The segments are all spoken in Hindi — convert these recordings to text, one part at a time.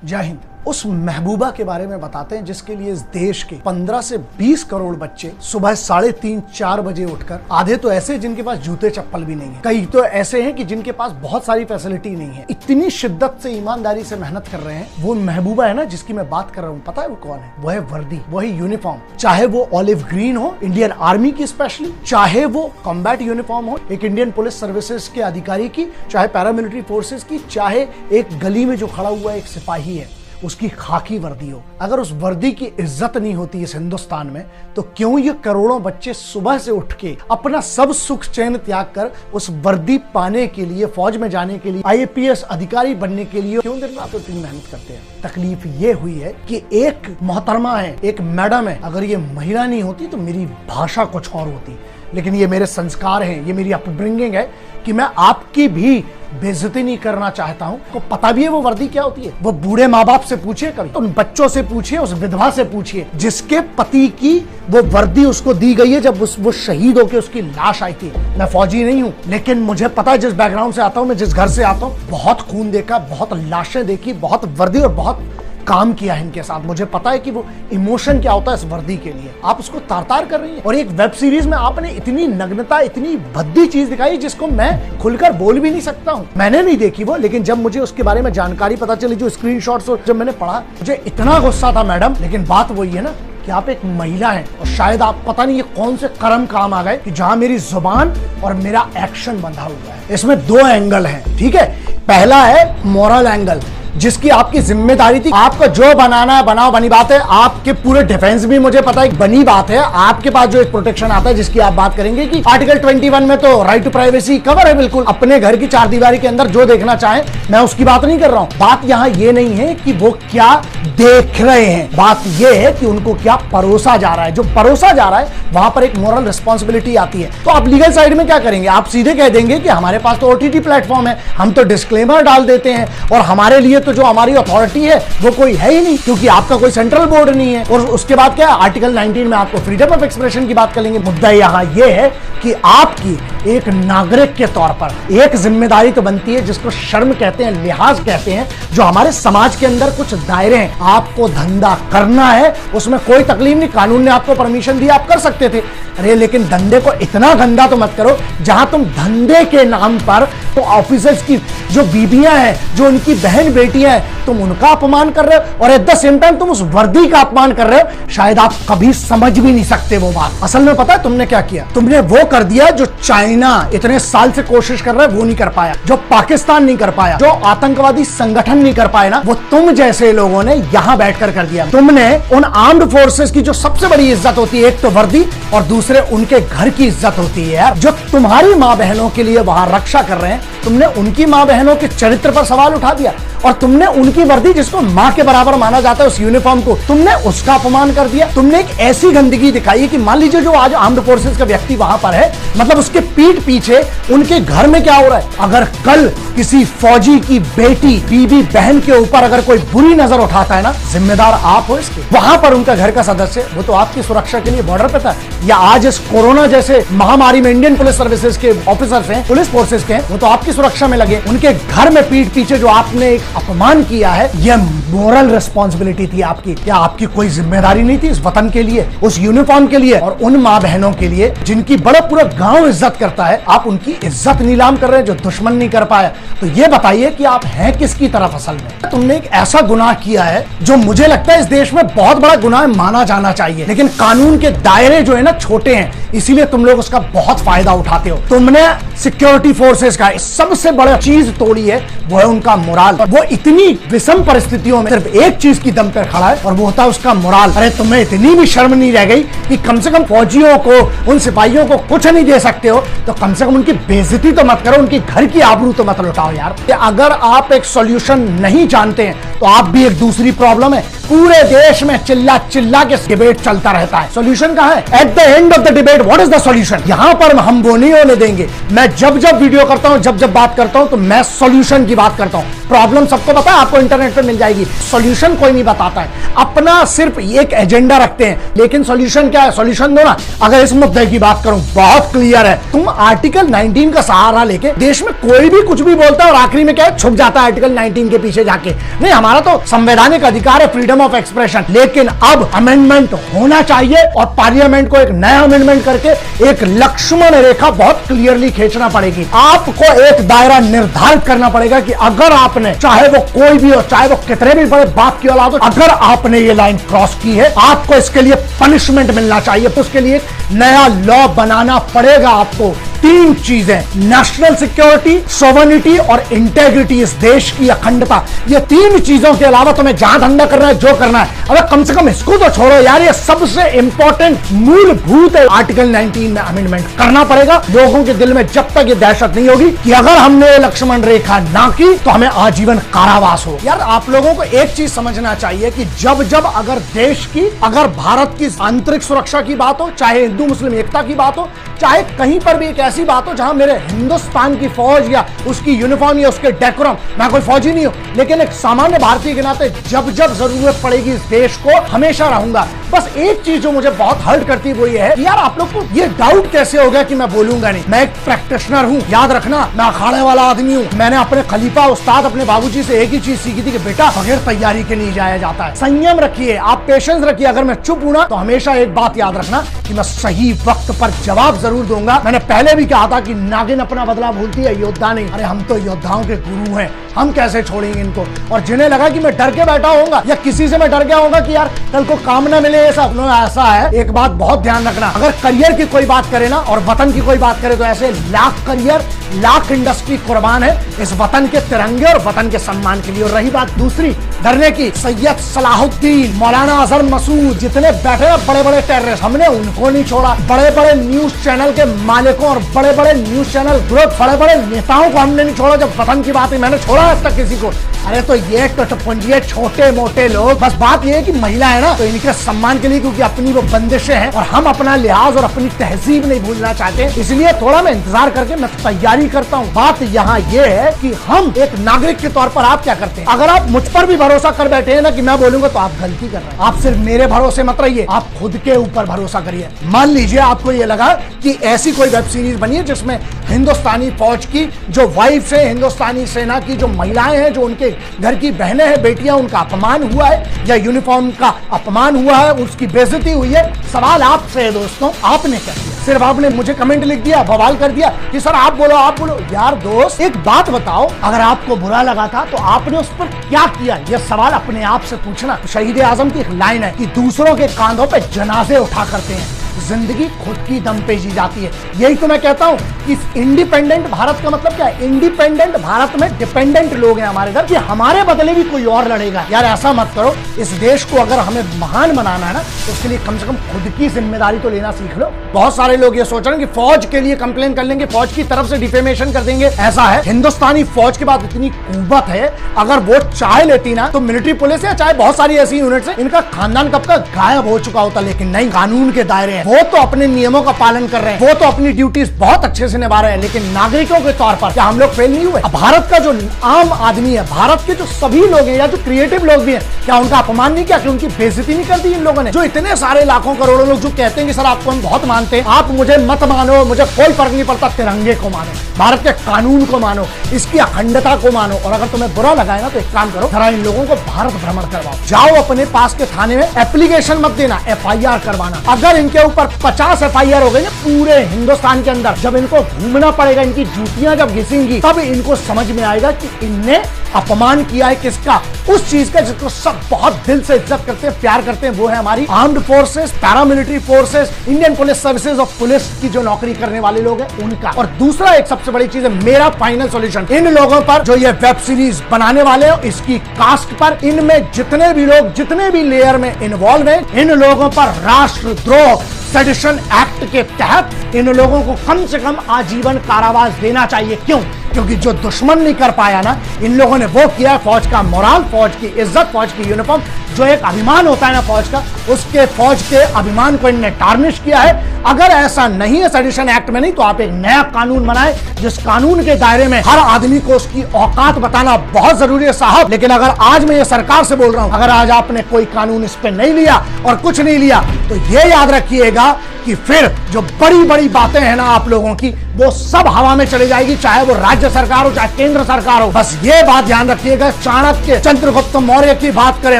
जय हिंद। उस महबूबा के बारे में बताते हैं जिसके लिए इस देश के 15 से 20 करोड़ बच्चे सुबह 3:30-4 बजे उठकर, आधे तो ऐसे जिनके पास जूते चप्पल भी नहीं है, कई तो ऐसे हैं कि जिनके पास बहुत सारी फैसिलिटी नहीं है, इतनी शिद्दत से ईमानदारी से मेहनत कर रहे हैं। वो महबूबा है ना जिसकी मैं बात कर रहा हूँ, पता है वो कौन है? वो है वर्दी, वो है यूनिफॉर्म। चाहे वो ऑलिव ग्रीन हो इंडियन आर्मी की स्पेशली, चाहे वो कॉम्बैट यूनिफॉर्म हो एक इंडियन पुलिस सर्विसेज के अधिकारी की, चाहे पैरामिलिट्री फोर्सेज की, चाहे एक गली में जो खड़ा हुआ एक सिपाही है उसकी खाकी वर्दी हो। अगर उस वर्दी की इज्जत नहीं होती इस हिंदुस्तान में, तो क्यों ये करोड़ों बच्चे सुबह से उठ के अपना सब सुख चैन त्याग कर उस वर्दी पाने के लिए, फौज में जाने के लिए, IAPS अधिकारी बनने के लिए क्यों दिन रात इतनी मेहनत करते हैं? तकलीफ ये हुई है कि एक मोहतरमा है, एक मैडम है, अगर ये महिला नहीं होती तो मेरी भाषा कुछ और होती। लेकिन ये मेरे संस्कार हैं, ये मेरी अपब्रिंगिंग है कि मैं आपकी भी बेइज्जती नहीं करना चाहता हूं। को पता भी है वो वर्दी क्या होती है? वो बूढ़े माँ बाप से पूछिए, कभी उन बच्चों से पूछिए, उस विधवा से पूछिए जिसके पति की वो वर्दी उसको दी गई है जब वो शहीद होकर उसकी लाश आई थी। मैं फौजी नहीं हूं, लेकिन मुझे पता है जिस बैकग्राउंड से आता हूं, मैं जिस घर से आता हूं, बहुत खून देखा, बहुत लाशें देखी, बहुत वर्दी और बहुत काम किया है इनके साथ। मुझे पता है कि वो इमोशन क्या होता है इस वर्दी के लिए। आप उसको तार-तार कर रही हैं और एक वेब सीरीज में आपने इतनी नग्नता, इतनी भद्दी चीज दिखाई जिसको मैं खुलकर बोल भी नहीं सकता हूं। मैंने नहीं देखी वो, लेकिन जब मुझे उसके बारे में जानकारी पता चली, जो स्क्रीनशॉट्स जब मैंने पढ़ा, मुझे इतना गुस्सा था मैडम। लेकिन बात वही है ना कि आप एक महिला हैं और शायद आप पता नहीं ये कौन से कर्म काम आ गए कि जहां मेरी जुबान और मेरा एक्शन बंधा हुआ है। इसमें दो एंगल हैं, ठीक है? पहला है मॉरल एंगल, जिसकी आपकी जिम्मेदारी थी। आपका जो बनाना है बनाओ, बनी बात है। आपके पूरे डिफेंस भी मुझे पता है बनी बात है। आपके पास जो एक प्रोटेक्शन आता है जिसकी आप बात करेंगे कि आर्टिकल 21 में तो राइट टू प्राइवेसी कवर है बिल्कुल। अपने घर की चार दीवारी के अंदर जो देखना चाहे, मैं उसकी बात नहीं कर रहा हूं। बात यहां ये नहीं है कि वो क्या देख रहे हैं, बात ये है कि उनको क्या परोसा जा रहा है। जो परोसा जा रहा है वहां पर एक मोरल रिस्पॉन्सिबिलिटी आती है। तो आप लीगल साइड में क्या करेंगे? आप सीधे कह देंगे कि हमारे पास तो OTT प्लेटफॉर्म है, हम तो डिस्क्लेमर डाल देते हैं और हमारे लिए तो जो हमारी अथॉरिटी है वो कोई है ही नहीं, क्योंकि आपका कोई सेंट्रल बोर्ड नहीं है। और उसके बाद क्या, आर्टिकल 19 में आपको फ्रीडम ऑफ एक्सप्रेशन की बात करेंगे। मुद्दा यहां ये है कि आपकी एक नागरिक के तौर पर एक जिम्मेदारी तो बनती है, जिसको शर्म कहते हैं, लिहाज कहते हैं, जो हमारे समाज के अंदर कुछ दायरे हैं। आपको धंधा करना है, उसमें कोई तकलीफ नहीं, कानून ने आपको परमिशन दी, आप कर सकते थे। अरे लेकिन धंधे को इतना गंदा तो मत करो जहां तुम धंधे के नाम पर तो ऑफिसर्स की जो बीबियां हैं, जो उनकी बहन बेटियां हैं, तुम उनका अपमान कर रहे हो और एट द सेम टाइम तुम उस वर्दी का अपमान कर रहे हो। शायद आप कभी समझ भी नहीं सकते वो बात। असल में पता है तुमने क्या किया? तुमने वो कर दिया जो चाइना इतने साल से कोशिश कर रहा है वो नहीं कर पाया, जो पाकिस्तान नहीं कर पाया, जो आतंकवादी संगठन नहीं कर पाए ना, वो तुम जैसे लोगों ने यहां बैठकर कर दिया। तुमने उन आर्म्ड फोर्सेस की जो सबसे बड़ी इज्जत होती है, एक तो वर्दी और दूसरे उनके घर की इज्जत होती है यार, जो तुम्हारी माँ बहनों के लिए वहां रक्षा कर रहे हैं, तुमने उनकी माँ बहनों के चरित्र पर सवाल उठा दिया और तुमने उनकी वर्दी, जिसको माँ के बराबर माना जाता है, उस यूनिफॉर्म को तुमने उसका अपमान कर दिया। तुमने एक ऐसी गंदगी दिखाई है कि मान लीजिए जो आज आर्म्ड फोर्सेस का व्यक्ति वहां पर है, मतलब उसके पीठ पीछे उनके घर में क्या हो रहा है। अगर कल किसी फौजी की बेटी, बीबी, बहन के ऊपर अगर कोई बुरी नजर उठाता है ना, जिम्मेदार आप हो इसके। वहां पर उनका घर का सदस्य, वो तो आपकी सुरक्षा के लिए बॉर्डर पे था, या आज इस कोरोना जैसे महामारी में इंडियन पुलिस सर्विसेज के ऑफिसर्स हैं, पुलिस फोर्सेज के हैं, वो तो आपकी सुरक्षा में लगे। उनके घर में पीठ पीछे जो आपने एक अपमान किया है, यह मोरल रिस्पॉन्सिबिलिटी थी आपकी। क्या आपकी कोई जिम्मेदारी नहीं थी इस वतन के लिए, उस यूनिफॉर्म के लिए और उन माँ बहनों के लिए जिनकी बड़ा पूरा गांव इज्जत करता है? आप उनकी इज्जत नीलाम कर रहे हैं जो दुश्मन नहीं कर पाया। तो ये बताइए कि आप हैं किसकी तरफ असल में? तुमने एक ऐसा गुनाह किया है जो मुझे लगता है इस देश में बहुत बड़ा गुनाह माना जाना चाहिए, लेकिन कानून के दायरे जो है ना छोटे हैं, इसीलिए तुम लोग उसका बहुत फायदा उठाते हो। तुमने सिक्योरिटी फोर्सेस का सबसे बड़ा चीज तोड़ी है, वो है उनका मोराल। वो इतनी विषम परिस्थितियों में सिर्फ एक चीज की दम पर खड़ा है और वो होता है उसका मोराल। अरे तुम्हें इतनी भी शर्म नहीं रह गई कि कम से कम फौजियों को, उन सिपाहियों को कुछ नहीं दे सकते हो तो कम से कम उनकी बेइज्जती तो मत करो, उनकी घर की आबरू तो मत लुटाओ यार। अगर आप एक सॉल्यूशन नहीं जानते हैं तो आप भी एक दूसरी प्रॉब्लम है। पूरे देश में चिल्ला चिल्ला के डिबेट चलता रहता है, सॉल्यूशन कहां है? At the end of the debate what is the solution? यहां पर हम वो नहीं होने देंगे। मैं जब जब वीडियो करता हूं, जब जब बात करता हूं, तो मैं सॉल्यूशन की बात करता हूं। प्रॉब्लम सबको पता है, आपको इंटरनेट पे मिल जाएगी। सॉल्यूशन कोई नहीं बताता है, अपना सिर्फ एक एजेंडा रखते हैं। लेकिन सॉल्यूशन क्या है? सॉल्यूशन दो ना। अगर इस मुद्दे की बात करूं, बहुत क्लियर है। तुम आर्टिकल 19 का सहारा लेके देश में कोई भी कुछ भी बोलता है और आखिरी में क्या है, छुप जाता है आर्टिकल 19 के पीछे जाके। नहीं, हमारा तो संवैधानिक अधिकार है, फ्रीडम ऑफ एक्सप्रेशन। लेकिन अब अमेंडमेंट होना चाहिए और पार्लियामेंट को एक नया अमेंडमेंट करके एक लक्ष्मण रेखा बहुत क्लियरली खींचना पड़ेगी। आपको एक दायरा निर्धारित करना पड़ेगा कि अगर आपने, चाहे वो कोई भी हो, चाहे वो कितने भी बड़े बाप की औलाद हो, अगर आपने ये लाइन क्रॉस की है, आपको इसके लिए पनिशमेंट मिलना चाहिए। तो उसके लिए नया लॉ बनाना पड़ेगा आपको। 3 चीजें, नेशनल सिक्योरिटी, सोवरेनिटी और इंटेग्रिटी, इस देश की अखंडता, ये 3 चीजों के अलावा तुम्हें जहां धंधा करना है, जो करना है, अबे कम से कम इसको तो छोड़ो यार। ये सबसे इंपॉर्टेंट मूलभूत है। आर्टिकल 19 में अमेंडमेंट करना पड़ेगा। लोगों के दिल में जब तक ये दहशत नहीं होगी कि अगर हमने लक्ष्मण रेखा ना की तो हमें आजीवन कारावास हो। यार आप लोगों को एक चीज समझना चाहिए कि जब जब अगर देश की, अगर भारत की आंतरिक सुरक्षा की बात हो, चाहे हिंदू मुस्लिम एकता की बात हो, चाहे कहीं पर भी एक ऐसी बात हो जहां मेरे हिंदुस्तान की फौज या उसकी यूनिफॉर्म या उसके डेकोरम, मैं कोई फौजी नहीं हूं, लेकिन एक सामान्य भारतीय के नाते जब जब जरूरत पड़ेगी इस देश को हमेशा रहूंगा। बस एक चीज जो मुझे बहुत हर्ट करती है वो ये है, यार आप लोग को ये डाउट कैसे हो गया कि मैं बोलूंगा नहीं। मैं एक प्रैक्टिशनर हूं, याद रखना, मैं अखाड़े वाला आदमी हूं। मैंने अपने खलीफा उस्ताद, अपने बाबूजी से एक ही चीज सीखी थी कि बेटा बगैर तैयारी के नहीं जाया जाता है। संयम रखिए, आप पेशेंस रखिए। अगर मैं चुप हूं ना तो हमेशा एक बात याद रखना कि मैं सही वक्त पर जवाब जरूर दूंगा। मैंने पहले भी कहा था कि नागिन अपना बदला भूलती है, योद्धा नहीं। अरे हम तो योद्धाओं के गुरु हैं, हम कैसे छोड़ेंगे इनको। और जिन्हें लगा कि मैं डर के बैठा होऊंगा या किसी से मैं डर गया होगा कि यार कल को काम ना मिले, ऐसा है। एक बात बहुत ध्यान रखना, अगर करियर की कोई बात करे ना और वतन की कोई बात करे तो ऐसे लाख करियर, लाख इंडस्ट्री कुर्बान है इस वतन के तिरंगे और वतन के सम्मान के लिए। और रही बात दूसरी डरने की, सैयद सलाहुद्दीन, मौलाना अजहर मसूद, जितने बैठे ना बड़े बड़े टेररिस्ट, हमने उनको नहीं छोड़ा। बड़े बड़े न्यूज चैनल के मालिकों और बड़े बड़े न्यूज चैनल ग्रुप, बड़े बड़े नेताओं को हमने नहीं छोड़ा। जब वतन की बात है मैंने छोड़ा आज तक किसी को? अरे तो ये टटपुंजिए छोटे मोटे लोग, बस बात ये है कि महिला है ना तो इनके सम्मान के लिए, क्योंकि अपनी वो बंदिशें हैं और हम अपना लिहाज और अपनी तहजीब नहीं भूलना चाहते, इसलिए थोड़ा मैं इंतजार करके मैं तैयारी करता हूँ। बात यहाँ ये है कि हम एक नागरिक के तौर पर आप क्या करते हैं। अगर आप मुझ पर भी भरोसा कर बैठे हैं ना कि मैं बोलूंगा, तो आप गलती कर रहे हैं। आप सिर्फ मेरे भरोसे मत रहिए, आप खुद के ऊपर भरोसा करिए। मान लीजिए आपको ये लगा कि ऐसी कोई वेब सीरीज बनी है जिसमें हिंदुस्तानी फौज की जो वाइफ है, हिंदुस्तानी सेना की जो महिलाएं हैं, जो उनके घर की बहनें हैं, बेटियां, उनका अपमान हुआ है या यूनिफॉर्म का अपमान हुआ है, उसकी बेइज्जती हुई है। सवाल आपसे है दोस्तों, आपने क्या किया? सिर्फ आपने मुझे कमेंट लिख दिया, बवाल कर दिया कि सर आप बोलो आप बोलो। यार दोस्त एक बात बताओ, अगर आपको बुरा लगा था तो आपने उस पर क्या किया? यह सवाल अपने आप से पूछना। शहीद आजम की एक लाइन है कि दूसरों के कांधों पे जनाजे उठा करते हैं, जिंदगी खुद की दम पे जी जाती है। यही तो मैं कहता हूँ कि इंडिपेंडेंट भारत का मतलब क्या है? इंडिपेंडेंट भारत में डिपेंडेंट लोग हैं हमारे घर, कि हमारे बदले भी कोई और लड़ेगा। यार ऐसा मत करो। इस देश को अगर हमें महान बनाना है ना तो उसके लिए कम से कम खुद की जिम्मेदारी तो लेना सीख लो। बहुत सारे लोग ये सोच रहे हैं कि फौज के लिए कंप्लेन कर लेंगे, फौज की तरफ से डिफेमेशन कर देंगे। ऐसा है, हिंदुस्तानी फौज के बाद इतनी कुव्वत है, अगर वो चाहे लेती ना तो मिलिट्री पुलिस या चाहे बहुत सारी ऐसी यूनिट्स है, इनका खानदान कब का गायब हो चुका होता। लेकिन नहीं, कानून के दायरे हैं, वो तो अपने नियमों का पालन कर रहे हैं, वो तो अपनी ड्यूटीज बहुत अच्छे से निभा रहे हैं। लेकिन नागरिकों के तौर पर क्या हम लोग फेल नहीं हुए? भारत का जो आम आदमी है, भारत के जो सभी लोग हैं या जो क्रिएटिव लोग भी हैं, क्या उनका अपमान नहीं किया? कि उनकी बेइज्जती नहीं कर दी इन लोगों ने? जो इतने सारे लाखों करोड़ों लोग जो कहते हैं कि सर आपको हम बहुत मानते हैं, आप मुझे मत मानो, मुझे कोई फर्क नहीं पड़ता, तिरंगे को मानो, भारत के कानून को मानो, इसकी अखंडता को मानो। और अगर तुम्हें बुरा लगा है ना तो एक काम करो, जरा इन लोगों को भारत भ्रमण करवाओ, जाओ अपने पास के थाने में, एप्लीकेशन मत देना, FIR करवाना। अगर इनके ऊपर 50 FIR हो गई ना पूरे हिंदुस्तान के अंदर, जब इनको घूमना पड़ेगा, इनकी जूतियां जब घिसेंगी, तब इनको समझ में आएगा कि इनने अपमान किया है किसका? उस चीज का जिसको सब बहुत दिल से इज्जत करते हैं, प्यार करते हैं, वो है हमारी armed forces, paramilitary forces, Indian police services और पुलिस की जो नौकरी करने वाले लोग हैं उनका। और दूसरा एक सबसे बड़ी चीज है, मेरा फाइनल सॉल्यूशन इन लोगों पर जो ये वेब सीरीज बनाने वाले हो, इसकी कास्ट पर, इनमें जितने भी लोग जितने भी लेयर में इन्वॉल्व हैं, इन लोगों पर राष्ट्रद्रोह सेडिशन एक्ट के तहत इन लोगों को कम से कम आजीवन कारावास देना चाहिए। क्यों? क्योंकि जो दुश्मन नहीं कर पाया ना, इन लोगों ने वो किया। फौज का मोराल, फौज की इज्जत, फौज की यूनिफॉर्म जो एक अभिमान होता है ना फौज का, उसके फौज के अभिमान को इनने टार्निश किया है। अगर ऐसा नहीं है सेडिशन एक्ट में नहीं, तो आप एक नया कानून बनाए जिस कानून के दायरे में हर आदमी को उसकी औकात बताना बहुत जरूरी है साहब। लेकिन अगर आज मैं ये सरकार से बोल रहा हूं, अगर आज आपने कोई कानून इस पे नहीं लिया और कुछ नहीं लिया, तो ये याद रखिएगा कि फिर जो बड़ी बड़ी बातें हैं ना आप लोगों की, वो सब हवा में चली जाएगी, चाहे वो राज्य सरकार हो चाहे केंद्र सरकार हो। बस ये बात ध्यान रखिएगा, चाणक्य, चंद्रगुप्त मौर्य की बात करें,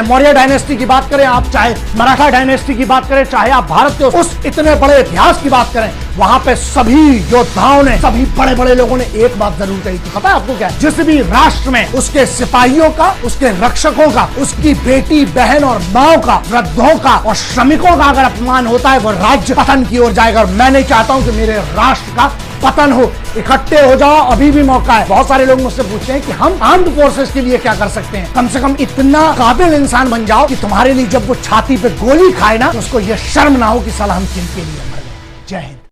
मौर्य डायनेस्टी की बात करें आप, चाहे मराठा डायनेस्टी की बात करें, चाहे आप भारत के उस इतने बड़े इतिहास की बात करें, वहां पे सभी योद्धाओं ने, सभी बड़े बड़े लोगों ने एक बात जरूर कही थी, पता है आपको क्या है? जिस भी राष्ट्र में उसके सिपाहियों का, उसके रक्षकों का, उसकी बेटी बहन और माओ का, वृद्धों का और श्रमिकों का अगर अपमान होता है, वो राज्य पतन की ओर जाएगा। और मैं नहीं चाहता हूं कि मेरे राष्ट्र का पतन हो। इकट्ठे हो जाओ, अभी भी मौका है। बहुत सारे लोग मुझसे पूछते हैं कि हम आर्म्ड फोर्सेस के लिए क्या कर सकते हैं। कम से कम इतना काबिल इंसान बन जाओ कि तुम्हारे लिए जब वो छाती पे गोली खाए ना, तो उसको ये शर्म ना हो कि साला हम किन के लिए मर गए। जय हिंद।